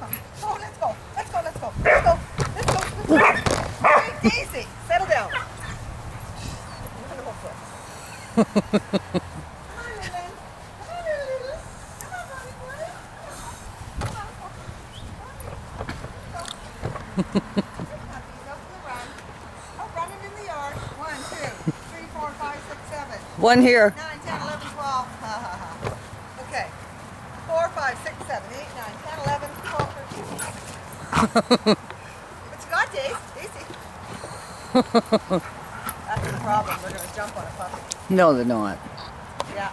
come. Oh, let's go. Let's go. Let's go. Let's go. Let's go. Let's go. Hey, Daisy, settle down. Come on, Lily. Come on, Lily. Come on, buddy boy. Come on. Oh, running in the yard. 1, 2, 3, 4, 5, 6, 7. One here. 9, 10, 11, 12. Okay. 4, 5, 6, 7, 8, 9, 10, 11, 12, 13. What you got, Daisy? That's the problem. They're going to jump on a puppy. No, they're not. Yeah.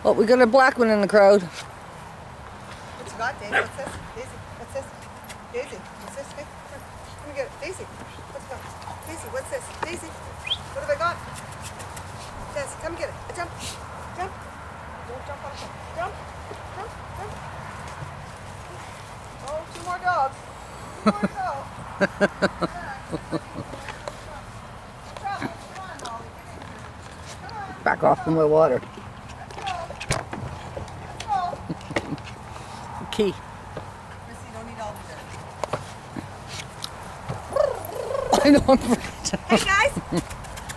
Oh, we got a black one in the crowd. What you got, Daisy? What's this? Daisy, what's this? Daisy, what's this? Hey, let me get it. Daisy, what's got? Daisy, what's this? Daisy, what have I got? Yes, come get it. Jump. Jump. Don't jump on the phone. Jump. Jump. Jump. Oh, 2 more dogs. 2 more to go. Back off from my water. Key. Missy, you don't need all the dirt. I know I'm afraid. Hey guys,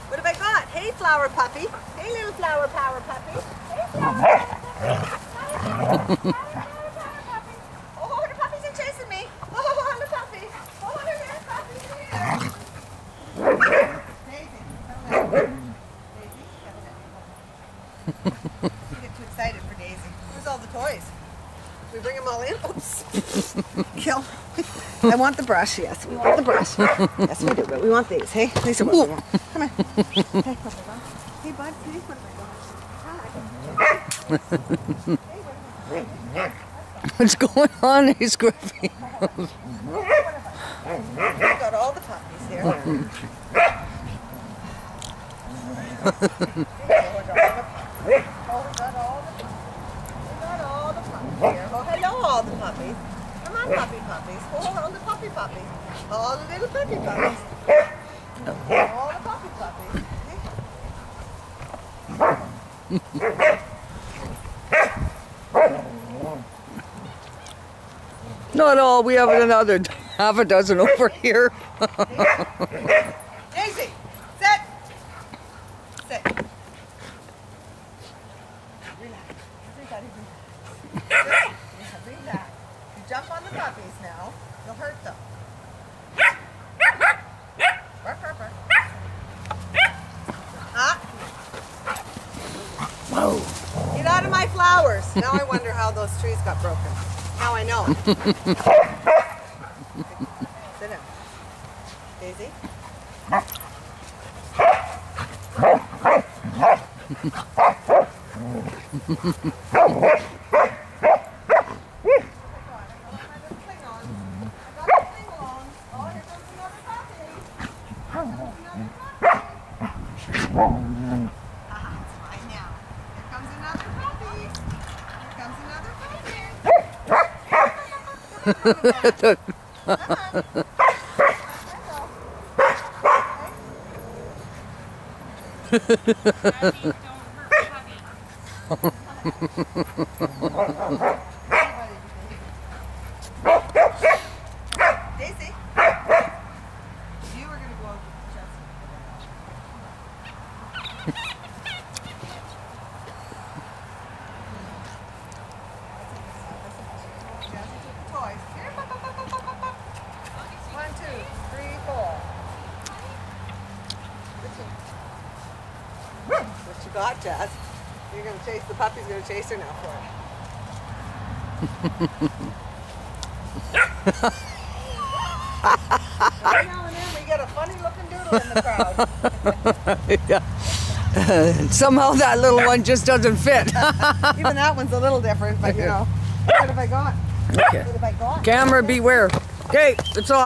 what have I got? Hey flower puppy. Hey little flower power puppy. Hey flower puppy. Oh, the puppies are chasing me. Oh, the puppy. Oh, the little puppy here. Daisy, come on. Daisy, come on. You get too excited for Daisy. Where's all the toys? We bring them all in? Oops. Kill. I want the brush, yes. We want the brush. Yes, we do, but we want these. Hey, Lisa, what do we want? Come here. Hey, what have I got? Hey, bud, hey, what have I got? What's going on? He's gripping. We got all the puppies here. Oh, hello, all the puppies. Come on, puppies. Oh, all the puppies. All the little puppies. All the puppies. Not all. We have another half a dozen over here. Daisy, sit. Sit. Relax. Relax. You jump on the puppies now. You'll hurt them. Bark, bark, bark. Huh? Whoa. Get out of my flowers. Now I wonder how those trees got broken. Now I know. Sit down. Daisy? Daisy, you were going to go over to the chest. Toys. Here, 1, 2, 3, 4. What you got, Jazz? You're going to chase the puppy's going to chase her now for it. Every now and then we get a funny looking doodle in the crowd. Yeah. Somehow that little one just doesn't fit. Even that one's a little different, but you know. What have I got? Okay. What have I got? Camera, beware. Okay, it's off.